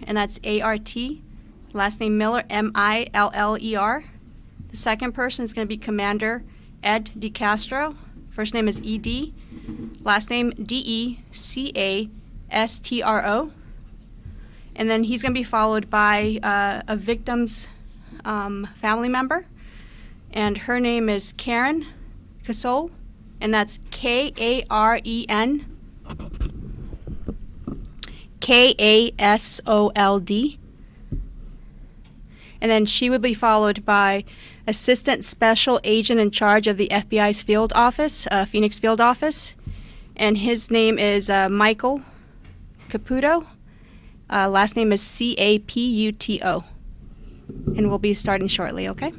and that's A-R-T. Last name Miller, M-I-L-L-E-R. The second person is going to be Commander Ed DeCastro. First name is E-D. Last name D-E-C-A-S-T-R-O. And then he's going to be followed by a victim's family member. And her name is Karen Kasol, and that's K-A-R-E-N K-A-S-O-L-D. And then she would be followed by Assistant Special Agent in charge of the FBI's field office, Phoenix field office. And his name is Michael Caputo. Last name is C-A-P-U-T-O. And we'll be starting shortly, okay?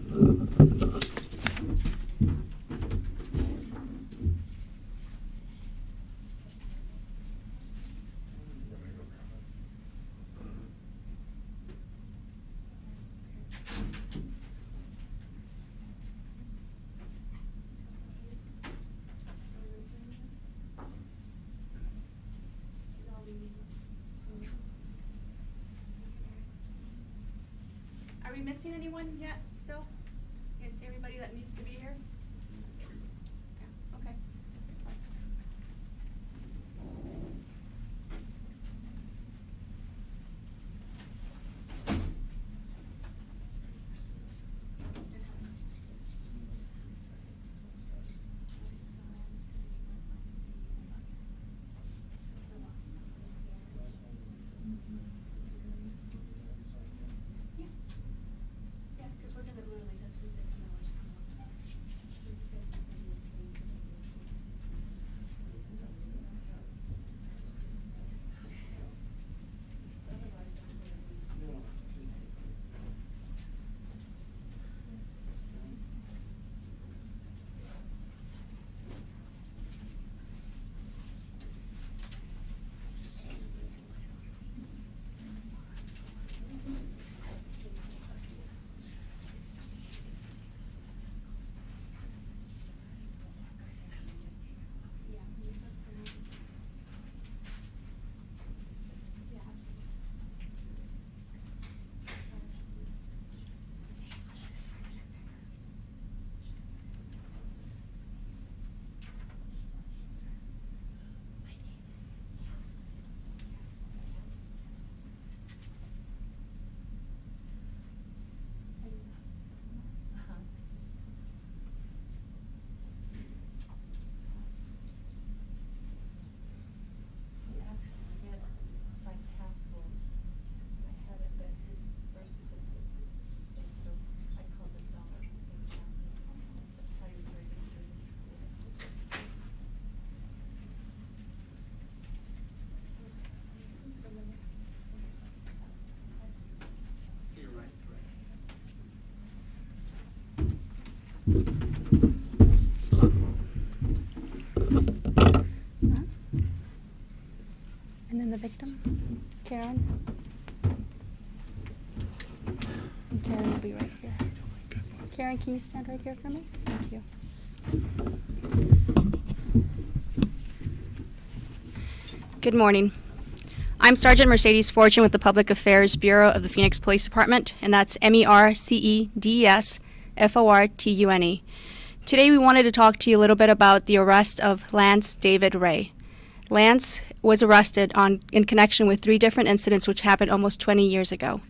Are we missing anyone yet still? You guys see everybody that needs to be here? Yeah, okay. Yeah, because we're going to literally just visit and then we'll just come up. And then the victim, Karen. And Karen will be right here. Karen, can you stand right here for me? Thank you. Good morning. I'm Sergeant Mercedes Fortune with the Public Affairs Bureau of the Phoenix Police Department, and that's MERCEDESFORTUNE. Today we wanted to talk to you a little bit about the arrest of Lance David Ray. Lance was arrested in connection with 3 different incidents which happened almost 20 years ago.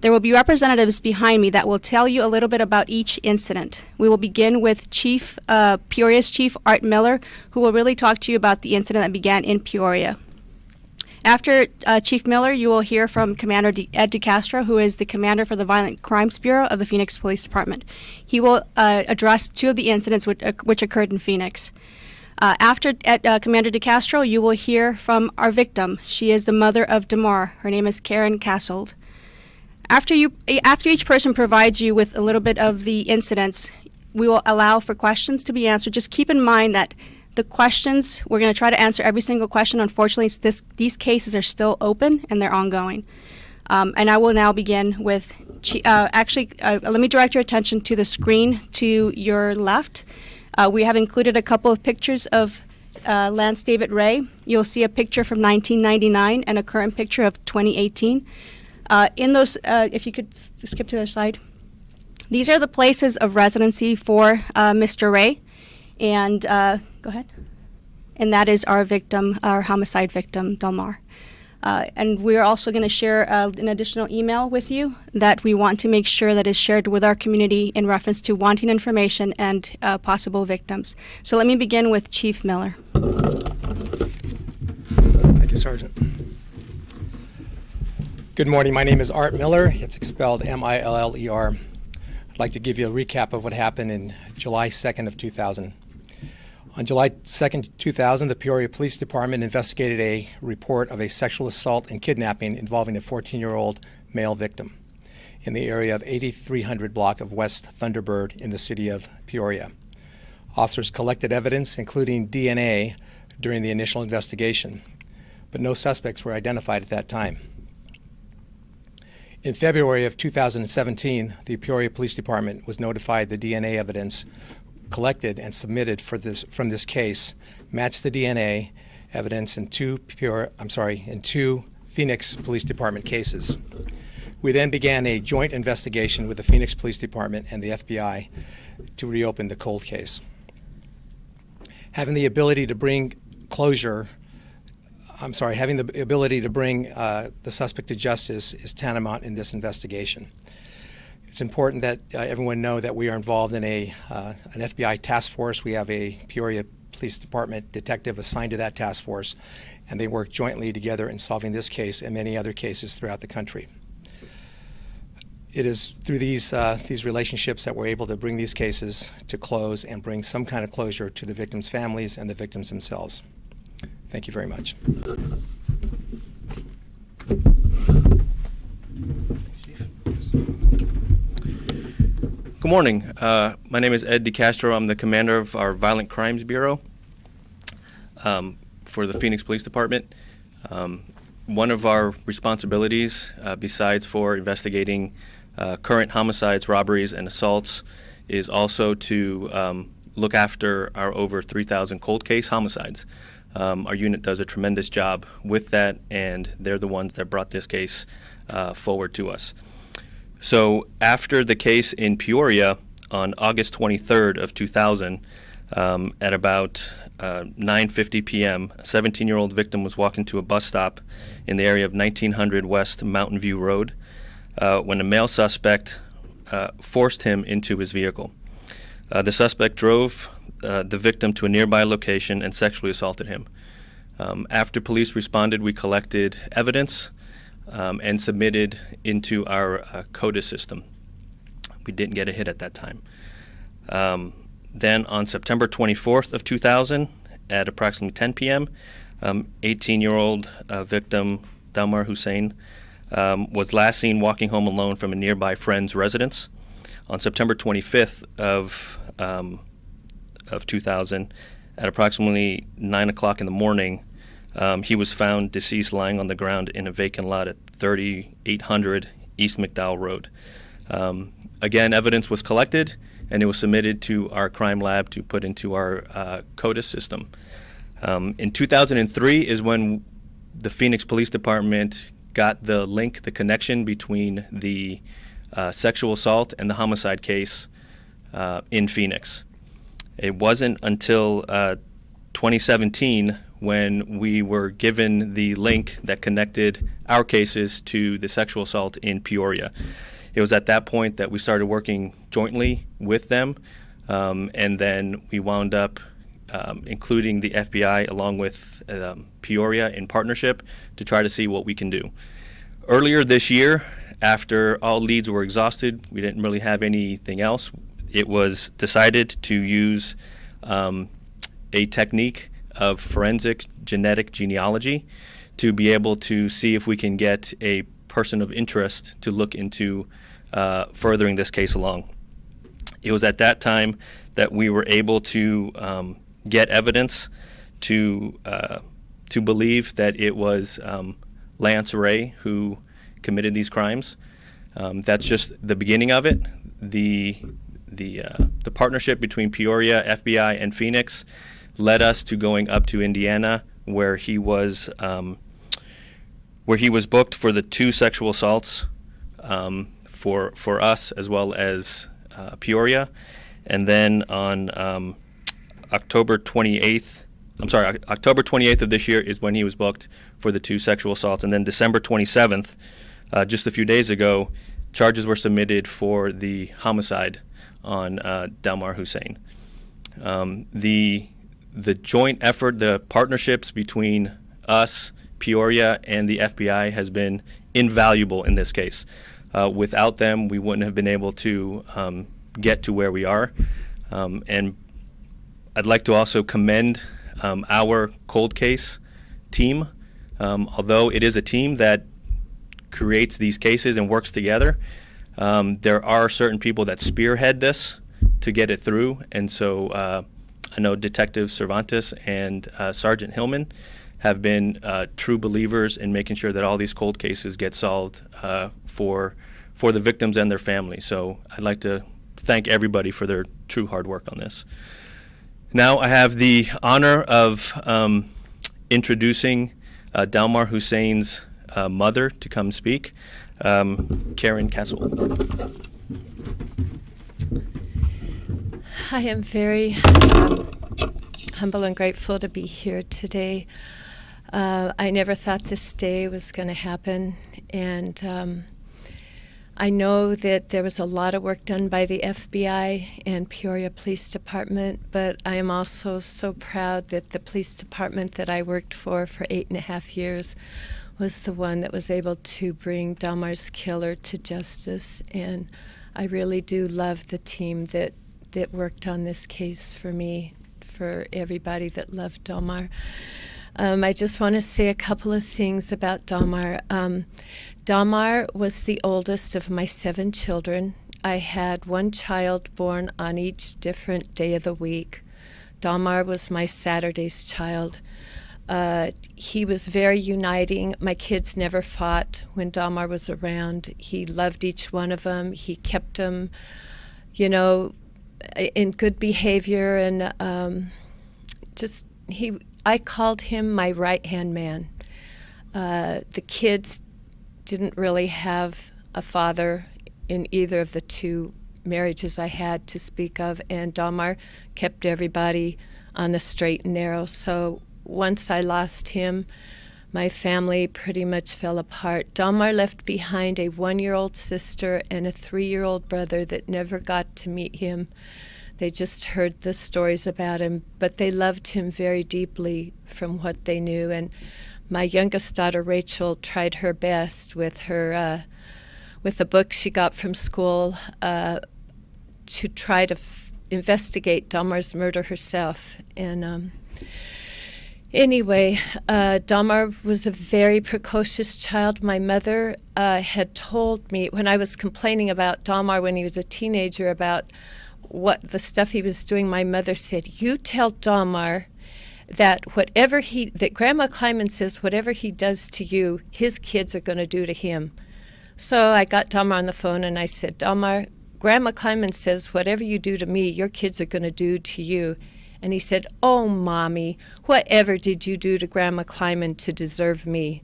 There will be representatives behind me that will tell you a little bit about each incident. We will begin with Peoria's Chief Art Miller, who will really talk to you about the incident that began in Peoria. After Chief Miller, you will hear from Commander Ed DeCastro, who is the commander for the Violent Crimes Bureau of the Phoenix Police Department. He will address 2 of the incidents which occurred in Phoenix. After Commander DeCastro, you will hear from our victim. She is the mother of Damar. Her name is Karen Kassold. After each person provides you with a little bit of the incidents, we will allow for questions to be answered. Just keep in mind that the questions, we're going to try to answer every single question. Unfortunately, these cases are still open and they're ongoing. And I will now begin with, let me direct your attention to the screen to your left. We have included a couple of pictures of Lance David Ray. You'll see a picture from 1999 and a current picture of 2018. In those, if you could skip to the slide. These are the places of residency for Mr. Ray, and go ahead. And that is our victim, our homicide victim, Delmar. And we're also going to share an additional email with you that we want to make sure that is shared with our community in reference to wanting information and possible victims. So let me begin with Chief Miller. Thank you, Sergeant. Good morning. My name is Art Miller. It's spelled M-I-L-L-E-R. I'd like to give you a recap of what happened in July 2nd of 2000. On July 2nd, 2000, the Peoria Police Department investigated a report of a sexual assault and kidnapping involving a 14-year-old male victim in the area of 8300 block of West Thunderbird in the city of Peoria. Officers collected evidence, including DNA, during the initial investigation, but no suspects were identified at that time. In February of 2017, the Peoria Police Department was notified the DNA evidence collected and submitted from this case matched the DNA evidence in two Phoenix Police Department cases. We then began a joint investigation with the Phoenix Police Department and the FBI to reopen the cold case. Having the ability to bring the suspect to justice is tantamount in this investigation. It's important that everyone know that we are involved in an FBI task force. We have a Peoria Police Department detective assigned to that task force, and they work jointly together in solving this case and many other cases throughout the country. It is through these relationships that we're able to bring these cases to close and bring some kind of closure to the victims' families and the victims themselves. Thank you very much. Good morning. My name is Ed DeCastro. I'm the commander of our Violent Crimes Bureau for the Phoenix Police Department. One of our responsibilities, besides for investigating current homicides, robberies, and assaults, is also to look after our over 3,000 cold case homicides. Our unit does a tremendous job with that, and they're the ones that brought this case forward to us. So after the case in Peoria on August 23rd of 2000, at about 9:50 p.m., a 17-year-old victim was walking to a bus stop in the area of 1900 West Mountain View Road when a male suspect forced him into his vehicle. The suspect drove the victim to a nearby location and sexually assaulted him. After police responded, we collected evidence and submitted into our CODIS system. We didn't get a hit at that time. Then on September 24th of 2000, at approximately 10 p.m., 18-year-old victim Delmar Hussein was last seen walking home alone from a nearby friend's residence. On September 25th of 2000, at approximately 9 o'clock in the morning, he was found deceased lying on the ground in a vacant lot at 3800 East McDowell Road. Again, evidence was collected, and it was submitted to our crime lab to put into our CODIS system. In 2003 is when the Phoenix Police Department got the link, the connection between the sexual assault and the homicide case in Phoenix. It wasn't until 2017 when we were given the link that connected our cases to the sexual assault in Peoria. It was at that point that we started working jointly with them, and then we wound up including the FBI along with Peoria in partnership to try to see what we can do. Earlier this year, after all leads were exhausted, we didn't really have anything else, it was decided to use a technique of forensic genetic genealogy to be able to see if we can get a person of interest to look into furthering this case along. It was at that time that we were able to get evidence to believe that it was Lance Ray who committed these crimes. That's just the beginning of it. The partnership between Peoria, FBI, and Phoenix led us to going up to Indiana, where he was where he was booked for the 2 sexual assaults for us as well as Peoria. And then on October 28th of this year is when he was booked for the 2 sexual assaults. And then December 27th, just a few days ago, charges were submitted for the homicide on Delmar Hussein. The joint effort, the partnerships between us, Peoria, and the FBI has been invaluable in this case. Without them, we wouldn't have been able to get to where we are. And I'd like to also commend our cold case team. Although it is a team that creates these cases and works together, there are certain people that spearhead this to get it through. And so I know Detective Cervantes and Sergeant Hillman have been true believers in making sure that all these cold cases get solved for the victims and their families. So I'd like to thank everybody for their true hard work on this. Now I have the honor of introducing Delmar Hussein's mother to come speak, Karen Castle. I am very humble and grateful to be here today. I never thought this day was going to happen, and I know that there was a lot of work done by the FBI and Peoria Police Department, but I am also so proud that the police department that I worked for 8.5 years was the one that was able to bring Delmar's killer to justice, and I really do love the team that worked on this case for me, for everybody that loved Delmar. I just want to say a couple of things about Delmar. Delmar was the oldest of my 7 children. I had 1 child born on each different day of the week. Delmar was my Saturday's child. He was very uniting. My kids never fought when Delmar was around. He loved each one of them. He kept them, in good behavior, and I called him my right-hand man. The kids didn't really have a father in either of the 2 marriages I had to speak of, and Delmar kept everybody on the straight and narrow. So once I lost him, my family pretty much fell apart. Delmar left behind a 1-year-old sister and a 3-year-old brother that never got to meet him. They just heard the stories about him, but they loved him very deeply from what they knew. And my youngest daughter, Rachel, tried her best with her with the book she got from school to try to investigate Delmar's murder herself. And anyway, Delmar was a very precocious child. My mother had told me when I was complaining about Delmar when he was a teenager about what the stuff he was doing, my mother said, "You tell Delmar that that Grandma Kleiman says whatever he does to you, his kids are going to do to him." So I got Delmar on the phone and I said, "Delmar, Grandma Kleiman says whatever you do to me, your kids are going to do to you." And he said, "Oh, Mommy, whatever did you do to Grandma Kleiman to deserve me?"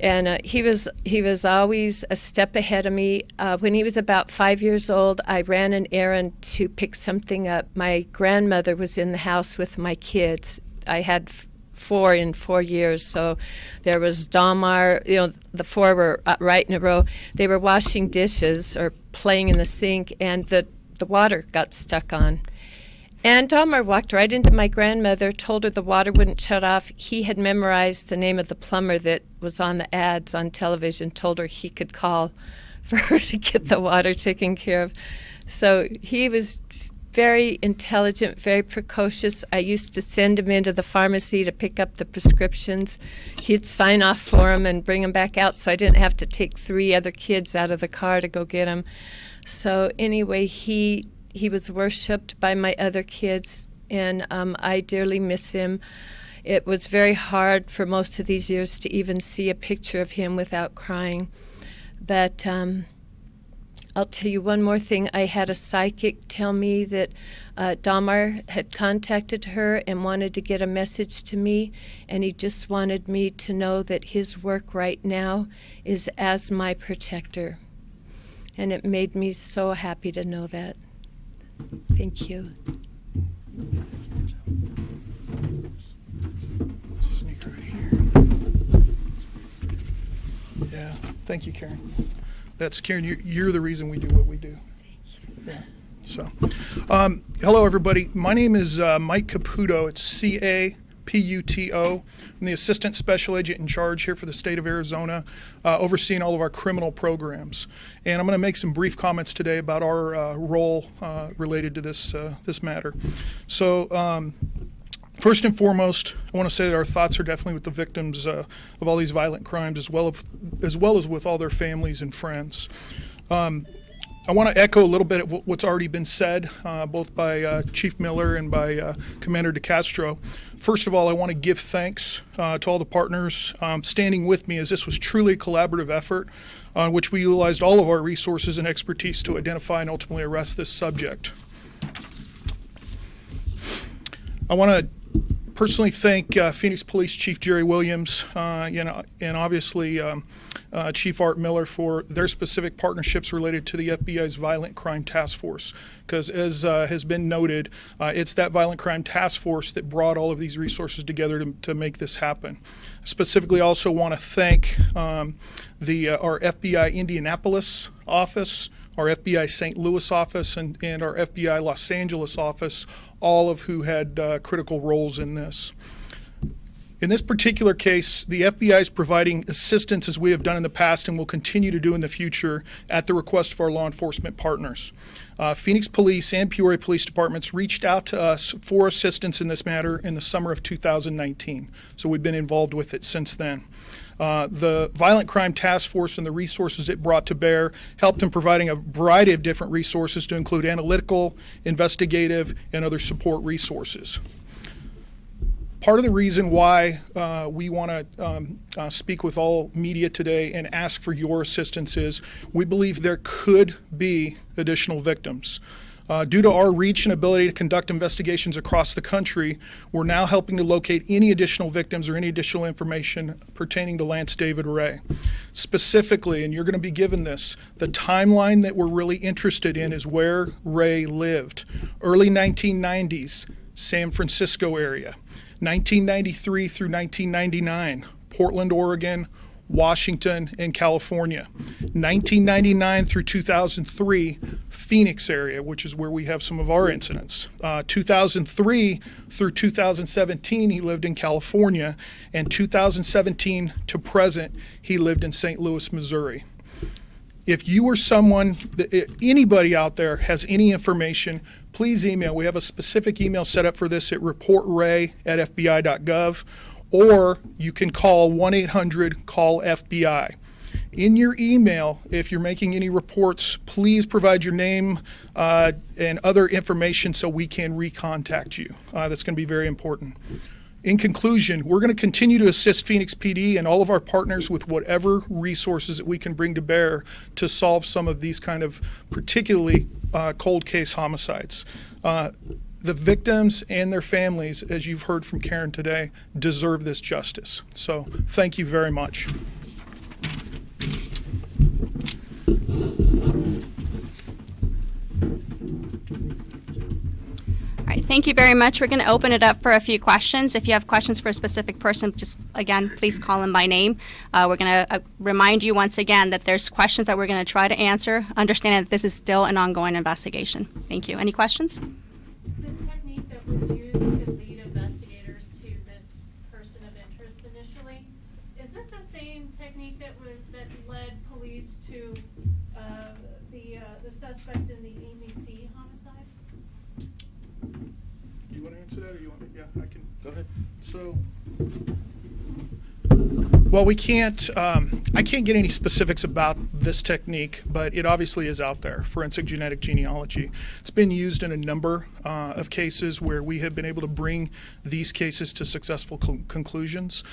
And he was always a step ahead of me. When he was about 5 years old, I ran an errand to pick something up. My grandmother was in the house with my kids. I had 4 in 4 years, so there was Delmar. The 4 were right in a row. They were washing dishes or playing in the sink, and the water got stuck on. And Delmar walked right into my grandmother, told her the water wouldn't shut off. He had memorized the name of the plumber that was on the ads on television, told her he could call for her to get the water taken care of. So he was very intelligent, very precocious. I used to send him into the pharmacy to pick up the prescriptions. He'd sign off for them and bring them back out, so I didn't have to take 3 other kids out of the car to go get them. So anyway, he was worshipped by my other kids, and I dearly miss him. It was very hard for most of these years to even see a picture of him without crying. But I'll tell you one more thing. I had a psychic tell me that Dahmer had contacted her and wanted to get a message to me, and he just wanted me to know that his work right now is as my protector. And it made me so happy to know that. Thank you. Sneak right here. Yeah, thank you, Karen. That's Karen. You're the reason we do what we do. Yeah. So, hello everybody. My name is Mike Caputo. It's CAPUTO. I'm the Assistant Special Agent in charge here for the state of Arizona, overseeing all of our criminal programs. And I'm going to make some brief comments today about our role related to this matter. So. First and foremost, I want to say that our thoughts are definitely with the victims of all these violent crimes, as well as with all their families and friends. I want to echo a little bit of what's already been said, both by Chief Miller and by Commander DeCastro. First of all, I want to give thanks to all the partners standing with me, as this was truly a collaborative effort on which we utilized all of our resources and expertise to identify and ultimately arrest this subject. I want to personally thank Phoenix Police Chief Jerry Williams and obviously Chief Art Miller for their specific partnerships related to the FBI's Violent Crime Task Force. Because as has been noted, it's that Violent Crime Task Force that brought all of these resources together to make this happen. Specifically, also want to thank our FBI Indianapolis office, our FBI St. Louis office, and our FBI Los Angeles office, all of who had critical roles in this. In this particular case, the FBI is providing assistance as we have done in the past and will continue to do in the future at the request of our law enforcement partners. Phoenix Police and Peoria Police Departments reached out to us for assistance in this matter in the summer of 2019, so we've been involved with it since then. The Violent Crime Task Force and the resources it brought to bear helped in providing a variety of different resources to include analytical, investigative, and other support resources. Part of the reason why we want to speak with all media today and ask for your assistance is we believe there could be additional victims. Due to our reach and ability to conduct investigations across the country, we're now helping to locate any additional victims or any additional information pertaining to Lance David Ray. Specifically, and you're going to be given this, the timeline that we're really interested in is where Ray lived. Early 1990s, San Francisco area. 1993 through 1999, Portland, Oregon, Washington, and California. 1999 through 2003, Phoenix area, which is where we have some of our incidents. 2003 through 2017, he lived in California, and 2017 to present, he lived in St. Louis, Missouri. If you or someone, anybody out there has any information, please email. We have a specific email set up for this at reportray@fbi.gov, or you can call 1-800-CALL-FBI. In your email, if you're making any reports, please provide your name and other information so we can recontact you. That's going to be very important. In conclusion, we're going to continue to assist Phoenix PD and all of our partners with whatever resources that we can bring to bear to solve some of these kind of particularly cold case homicides. The victims and their families, as you've heard from Karen today, deserve this justice. So thank you very much. All right, thank you very much. We're going to open it up for a few questions. If you have questions for a specific person, just, again, please call them by name. We're going to remind you once again that there's questions that we're going to try to answer, understanding that this is still an ongoing investigation. Thank you. Any questions? The technique that was used to lead investigators to this person of interest initially, is this the same technique that led police to the suspect in the Amy C. homicide? Do you want to answer that, or you want me? Yeah, I can. Go ahead. So, well, we can't, I can't get any specifics about this technique, but it obviously is out there, forensic genetic genealogy. It's been used in a number of cases where we have been able to bring these cases to successful conclusions.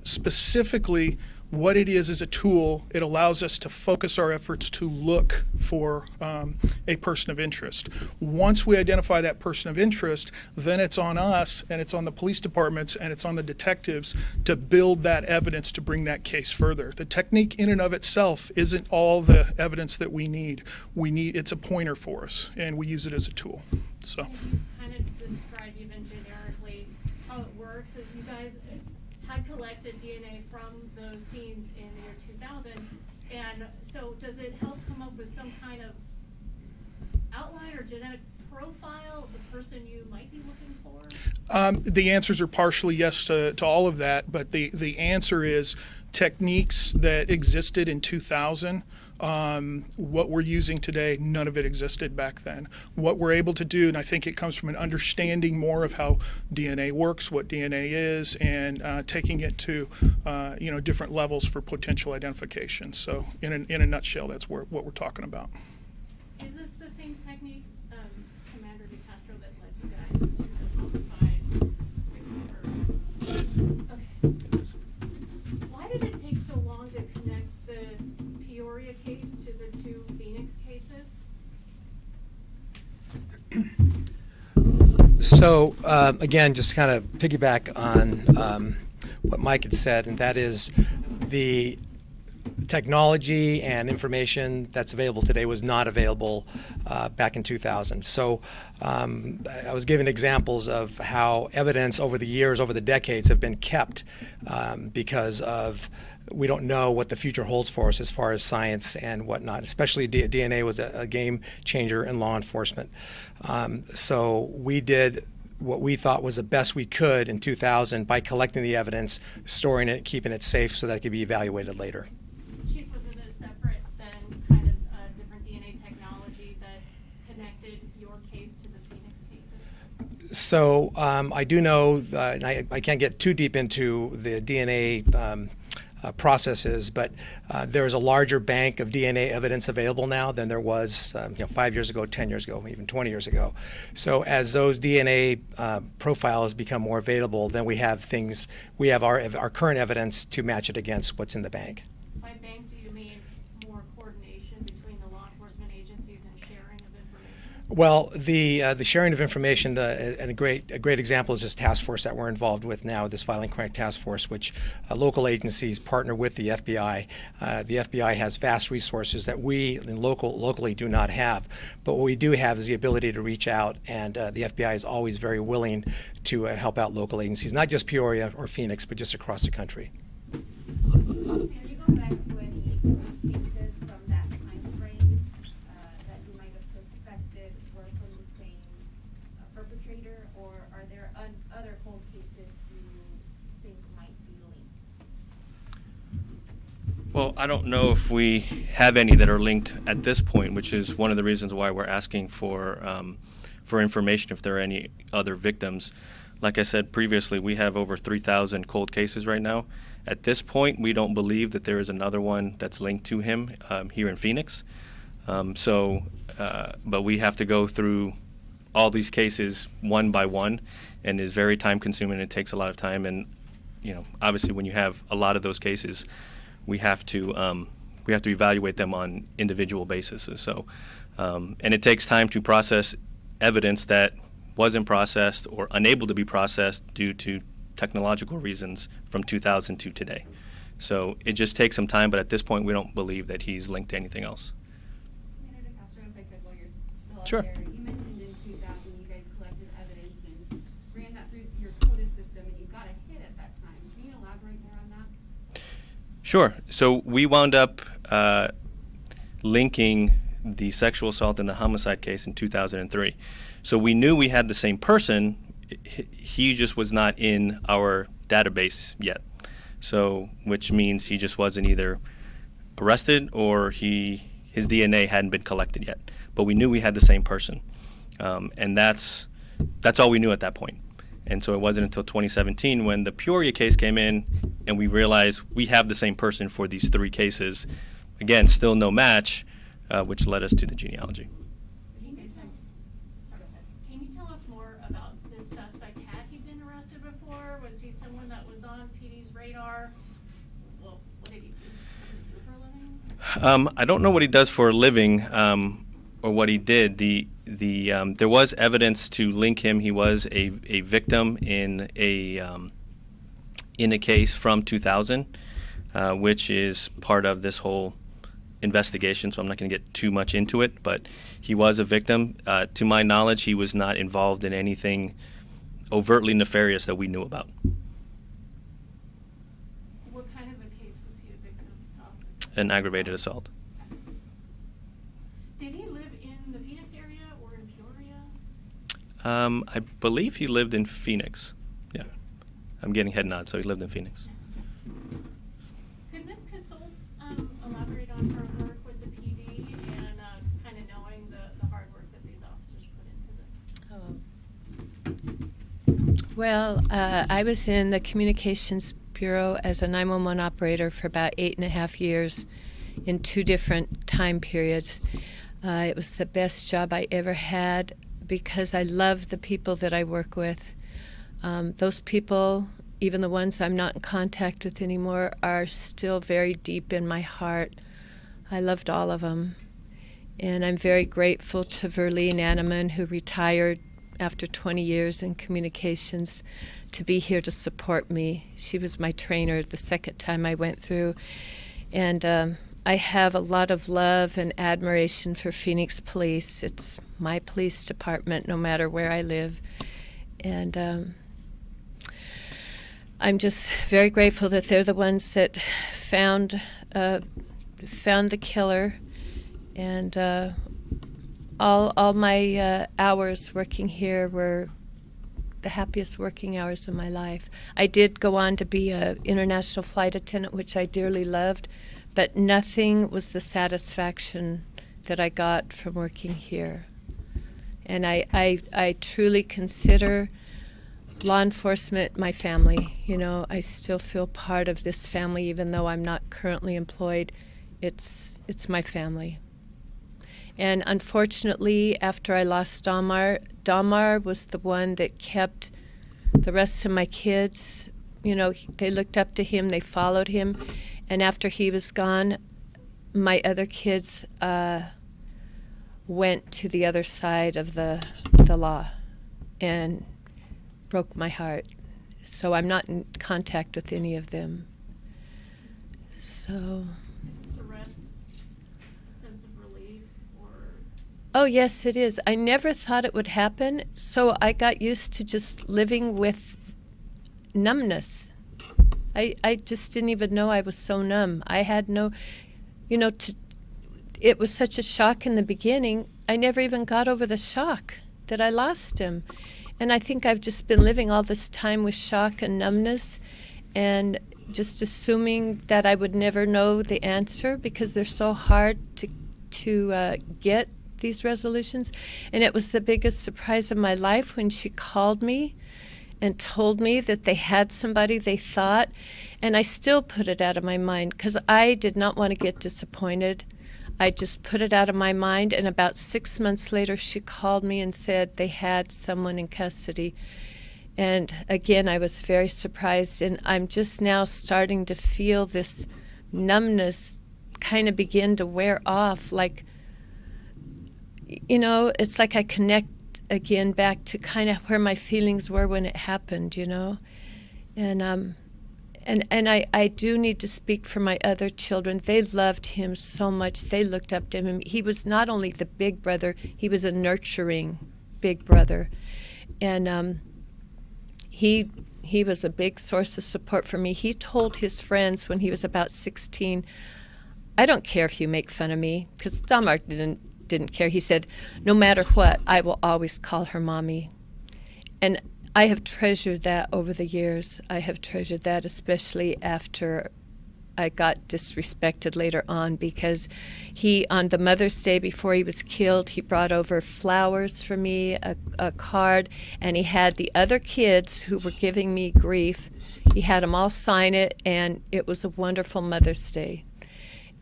Specifically, What it is a tool. It allows us to focus our efforts to look for a person of interest. Once we identify that person of interest, then it's on us and it's on the police departments and it's on the detectives to build that evidence to bring that case further. The technique in and of itself isn't all the evidence that we need. It's a pointer for us, and we use it as a tool. So. Can you kind of describe even generically how it works? As you guys had collected DNA from those scenes in the year 2000, and so does it help come up with some kind of outline or genetic profile of the person you might be looking for? The answers are partially yes to all of that, but the answer is techniques that existed in 2000. What we're using today, none of it existed back then. What we're able to do, and I think it comes from an understanding more of how DNA works, what DNA is, and taking it to different levels for potential identification. So in a nutshell, that's what we're talking about. Is this the same technique, Commander DeCastro, that led you guys to the homicide? Okay. Why did it take so long to connect the Peoria case to the two Phoenix cases? So again, just kind of piggyback on what Mike had said, and that is the technology and information that's available today was not available back in 2000. So I was giving examples of how evidence over the years, over the decades, have been kept because of we don't know what the future holds for us as far as science and whatnot. Especially DNA was a game changer in law enforcement. So we did what we thought was the best we could in 2000 by collecting the evidence, storing it, keeping it safe so that it could be evaluated later. Chief, was it a separate then kind of different DNA technology that connected your case to the Phoenix cases? So I do know, and I can't get too deep into the DNA processes, but there is a larger bank of DNA evidence available now than there was 5 years ago, 10 years ago, even 20 years ago. So as those DNA profiles become more available, then we have our current evidence to match it against what's in the bank. By bank, do you mean more coordination between the law enforcement agencies and sharing of information? Well, the sharing of information, and a great example is this task force that we're involved with now, this violent crime task force, which local agencies partner with the FBI. The FBI has vast resources that we locally do not have, but what we do have is the ability to reach out, and the FBI is always very willing to help out local agencies, not just Peoria or Phoenix, but just across the country. Can you go back to any cases from that time frame that you might have suspected were from the same perpetrator, or are there other cold cases you think might be linked? Well, I don't know if we have any that are linked at this point, which is one of the reasons why we're asking for information if there are any other victims. Like I said previously, we have over 3,000 cold cases right now. At this point, we don't believe that there is another one that's linked to him here in Phoenix. But we have to go through all these cases one by one, and is very time consuming. It takes a lot of time, and obviously when you have a lot of those cases, we have to evaluate them on individual basis. So, and it takes time to process evidence that wasn't processed or unable to be processed due to technological reasons from 2000 to today. So it just takes some time, but at this point we don't believe that he's linked to anything else. Commander DeCastro, if I could, while you're still Sure. up there, you mentioned in 2000 you guys collected evidence and ran that through your CODIS system, and you got a hit at that time. Can you elaborate more on that? Sure. So we wound up linking the sexual assault and the homicide case in 2003. So we knew we had the same person. He just was not in our database yet. So, which means he just wasn't either arrested or his DNA hadn't been collected yet. But we knew we had the same person, and that's all we knew at that point. And so it wasn't until 2017 when the Peoria case came in, and we realized we have the same person for these three cases. Again, still no match, which led us to the genealogy. Can you tell us more about this suspect? Had he been arrested before? Was he someone that was on PD's radar? Well, what did he I don't know what he does for a living, or what he did. There was evidence to link him. He was a victim in a case from 2000, which is part of this whole investigation. So I'm not going to get too much into it. But he was a victim. To my knowledge, he was not involved in anything overtly nefarious that we knew about. What kind of a case was he a victim of? An aggravated assault. Did he live in the Phoenix area or in Peoria? I believe he lived in Phoenix. Yeah. I'm getting head nods, so he lived in Phoenix. Could Ms. Casol elaborate on her work with the PD and kind of knowing the hard work that these officers put into this? Well, I was in the Communications Bureau as a 911 operator for about 8.5 years in 2 different time periods. It was the best job I ever had because I love the people that I work with. Those people, even the ones I'm not in contact with anymore, are still very deep in my heart. I loved all of them. And I'm very grateful to Verlene Anneman, who retired after 20 years in communications, to be here to support me. She was my trainer the second time I went through. And I have a lot of love and admiration for Phoenix Police. It's my police department no matter where I live. And I'm just very grateful that they're the ones that found the killer. And all my hours working here were the happiest working hours of my life. I did go on to be an international flight attendant, which I dearly loved, but nothing was the satisfaction that I got from working here. And I truly consider law enforcement my family. You know, I still feel part of this family, even though I'm not currently employed. It's my family. And unfortunately, after I lost Damar was the one that kept the rest of my kids. You know, they looked up to him, they followed him. And after he was gone, my other kids went to the other side of the law and broke my heart. So I'm not in contact with any of them. So... Is this arrest a sense of relief or? Oh, yes, it is. I never thought it would happen, so I got used to just living with numbness. I just didn't even know I was so numb. I had no, it was such a shock in the beginning. I never even got over the shock that I lost him. And I think I've just been living all this time with shock and numbness and just assuming that I would never know the answer because they're so hard to get these resolutions. And it was the biggest surprise of my life when she called me and told me that they had somebody they thought, and I still put it out of my mind because I did not want to get disappointed. I just put it out of my mind, and about 6 months later she called me and said they had someone in custody. And again, I was very surprised, and I'm just now starting to feel this numbness kind of begin to wear off, like, it's like I connect again back to kind of where my feelings were when it happened, And I do need to speak for my other children. They loved him so much. They looked up to him. He was not only the big brother, he was a nurturing big brother. And he was a big source of support for me. He told his friends when he was about 16, I don't care if you make fun of me, because Damar didn't care. He said, no matter what, I will always call her mommy. And I have treasured that over the years. I have treasured that, especially after I got disrespected later on, because he, on the Mother's Day before he was killed, he brought over flowers for me, a card, and he had the other kids who were giving me grief. He had them all sign it, and it was a wonderful Mother's Day.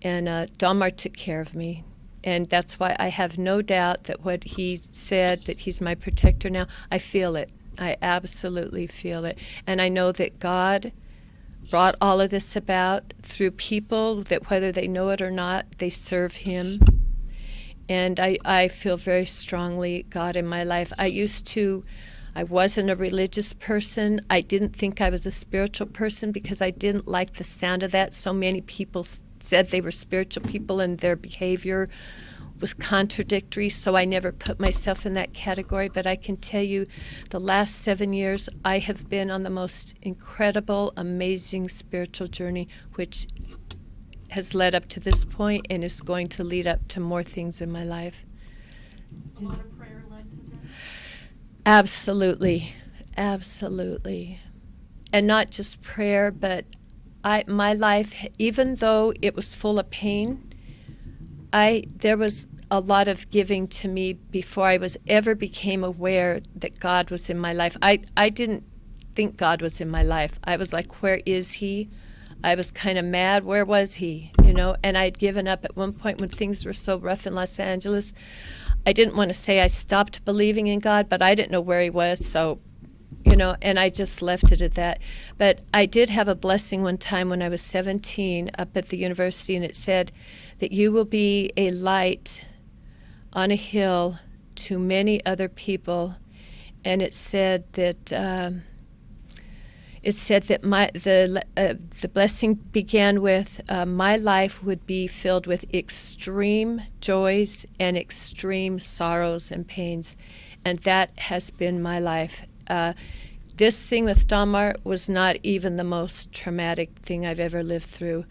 And Damar took care of me. And that's why I have no doubt that what he said, that he's my protector now, I feel it. I absolutely feel it. And I know that God brought all of this about through people that, whether they know it or not, they serve him. And I feel very strongly God in my life. I wasn't a religious person. I didn't think I was a spiritual person because I didn't like the sound of that. So many people said they were spiritual people and their behavior was contradictory, so I never put myself in that category. But I can tell you the last 7 years I have been on the most incredible, amazing spiritual journey, which has led up to this point and is going to lead up to more things in my life. A lot of prayer led to that? Absolutely. Absolutely. And not just prayer, but my life, even though it was full of pain, there was a lot of giving to me before I ever became aware that God was in my life. I didn't think God was in my life. I was like, where is he? I was kind of mad. Where was he? And I'd given up at one point when things were so rough in Los Angeles. I didn't want to say I stopped believing in God, but I didn't know where he was, so and I just left it at that. But I did have a blessing one time when I was 17 up at the university, and it said that you will be a light on a hill to many other people. And it said that the blessing began with my life would be filled with extreme joys and extreme sorrows and pains, and that has been my life. This thing with Damar was not even the most traumatic thing I've ever lived through.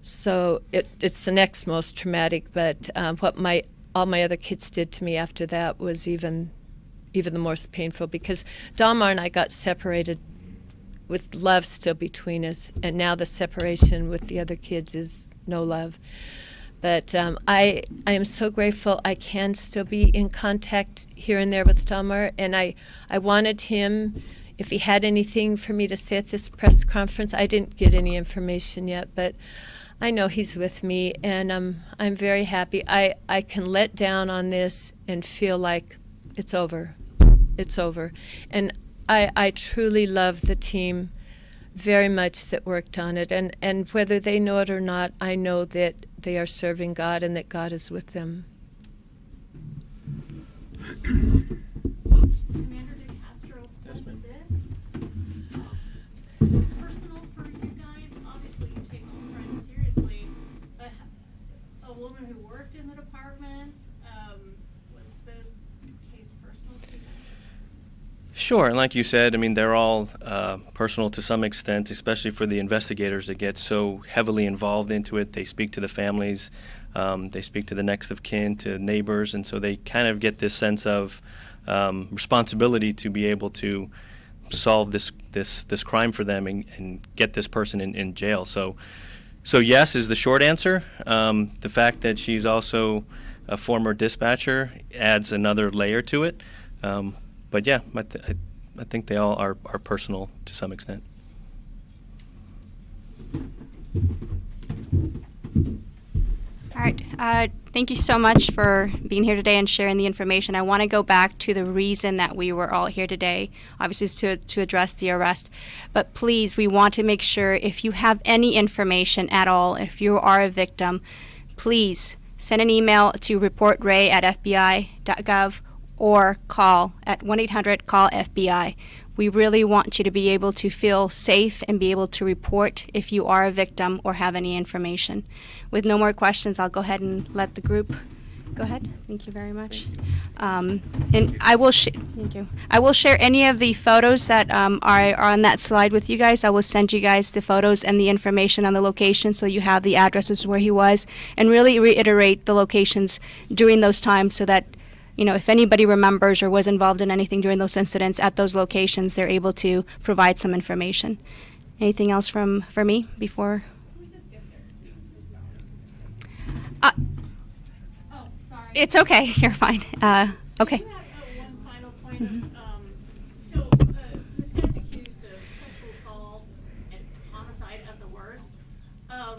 So it's the next most traumatic, but what all my other kids did to me after that was even the most painful, because Damar and I got separated with love still between us, and now the separation with the other kids is no love. But I am so grateful I can still be in contact here and there with Damar, and I wanted him, if he had anything for me to say at this press conference. I didn't get any information yet, but I know he's with me, and I'm very happy. I can let down on this and feel like it's over. It's over. And I truly love the team very much that worked on it, and whether they know it or not, I know that they are serving God and that God is with them. Commander De Castro, was this personal for you guys? Obviously, you take your friend seriously, but a woman who worked in the department, was this case personal to you? Sure, and like you said, I mean, they're all personal to some extent, especially for the investigators that get so heavily involved into it. They speak to the families, they speak to the next of kin, to neighbors, and so they kind of get this sense of responsibility to be able to solve this crime for them and get this person in jail. So yes is the short answer. The fact that she's also a former dispatcher adds another layer to it. But yeah, I think they all are personal to some extent. All right. Thank you so much for being here today and sharing the information. I want to go back to the reason that we were all here today, obviously is to address the arrest. But please, we want to make sure if you have any information at all, if you are a victim, please send an email to reportray@fbi.gov or call at 1-800-CALL-FBI. We really want you to be able to feel safe and be able to report if you are a victim or have any information. With no more questions, I'll go ahead and let the group go ahead. Thank you very much. And I will thank you. I will share any of the photos that are on that slide with you guys. I will send you guys the photos and the information on the location so you have the addresses where he was, and really reiterate the locations during those times so that if anybody remembers or was involved in anything during those incidents at those locations, they're able to provide some information. Anything else for me before? Can we just get there? Oh, Sorry. it's okay. You're fine. Okay. Do you have one final point of, this guy's accused of sexual assault and homicide at the worst. How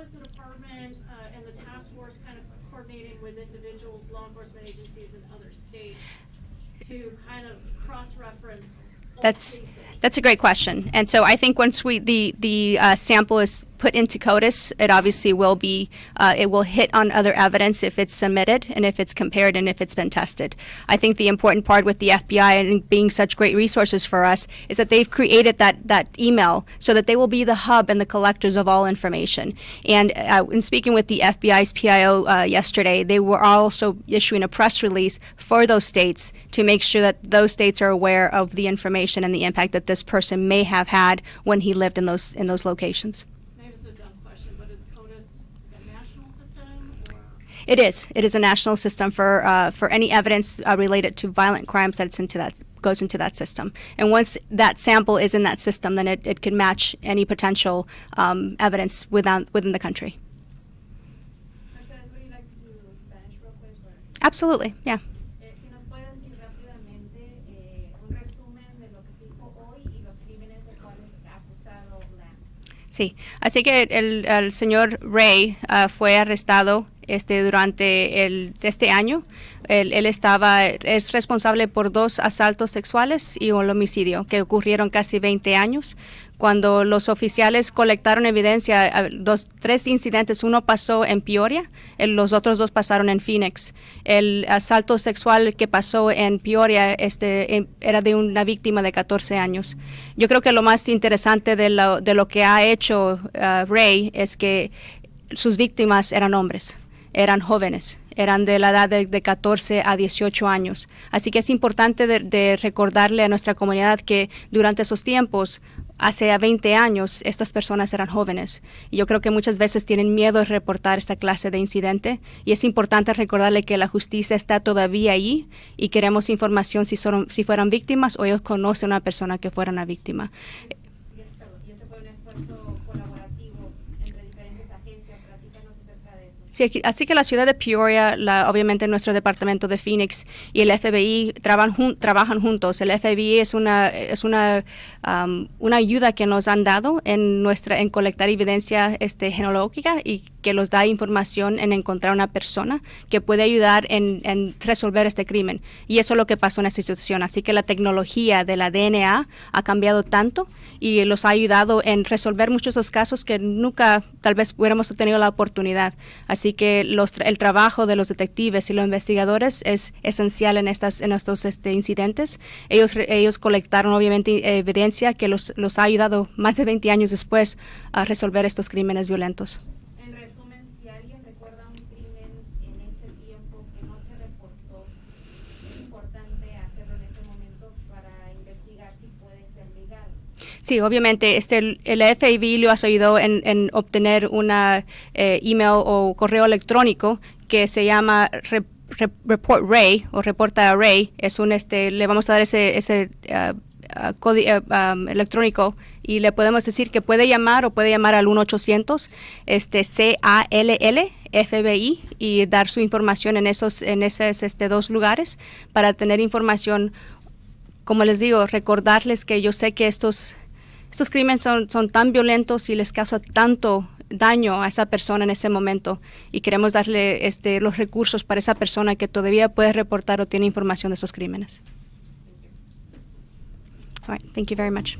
is the department and the task force kind of coordinating with individuals, law enforcement agencies in other states to kind of cross-reference That's a great question. And so I think once the sample is put into CODIS, it obviously will be, it will hit on other evidence if it's submitted and if it's compared and if it's been tested. I think the important part with the FBI and being such great resources for us is that they've created that email so that they will be the hub and the collectors of all information. And in speaking with the FBI's PIO yesterday, they were also issuing a press release for those states to make sure that those states are aware of the information and the impact that this person may have had when he lived in those locations. Maybe it's a dumb question, but is CODIS a national system? Or? It is. It is a national system for any evidence related to violent crimes that's goes into that system. And once that sample is in that system, then it can match any potential evidence within the country. Mercedes, would you like to do Spanish real quick? Or? Absolutely. Yeah. Si nos puedes decir rápidamente un resumen de lo que se dijo hoy y los crímenes de cuales ha acusado Lance. Sí. Así que el señor Ray fue arrestado durante este año. Él es responsable por 2 asaltos sexuales y un homicidio que ocurrieron casi 20 años. Cuando los oficiales colectaron evidencia, 3 incidentes, uno pasó en Peoria, los otros 2 pasaron en Phoenix. El asalto sexual que pasó en Peoria era de una víctima de 14 años. Yo creo que lo más interesante de lo que ha hecho Ray es que sus víctimas eran hombres. Eran jóvenes, eran de la edad de 14 a 18 años. Así que es importante de recordarle a nuestra comunidad que durante esos tiempos, hace 20 años, estas personas eran jóvenes. Y yo creo que muchas veces tienen miedo de reportar esta clase de incidente. Y es importante recordarle que la justicia está todavía ahí y queremos información si fueran víctimas o ellos conocen a una persona que fuera una víctima. Y este fue un esfuerzo colaborativo entre diferentes agencias. Platícanos acerca de eso. Sí, así que la ciudad de Peoria, obviamente nuestro departamento de Phoenix y el FBI trabajan juntos. El FBI es una ayuda que nos han dado en colectar evidencia genealógica y que nos da información en encontrar una persona que puede ayudar en resolver este crimen. Y eso es lo que pasó en esta institución. Así que la tecnología de la DNA ha cambiado tanto y los ha ayudado en resolver muchos de esos casos que nunca tal vez hubiéramos tenido la oportunidad. Así que el trabajo de los detectives y los investigadores es esencial en estos incidentes. Ellos colectaron obviamente evidencia que los ha ayudado más de 20 años después a resolver estos crímenes violentos. En resumen, si alguien recuerda un crimen en ese tiempo que no se reportó, es importante hacerlo en este momento para investigar si puede ser legal. Sí, obviamente el FBI lo ha ayudado en obtener una email o correo electrónico que se llama Report Ray o Reporta a Ray. Es le vamos a dar ese código electrónico y le podemos decir que puede llamar al 1-800 CALL FBI y dar su información en esos 2 lugares para tener información. Como les digo, recordarles que yo sé que estos crímenes son tan violentos y les causa tanto daño a esa persona en ese momento y queremos darle los recursos para esa persona que todavía puede reportar o tiene información de esos crímenes. All right, thank you very much.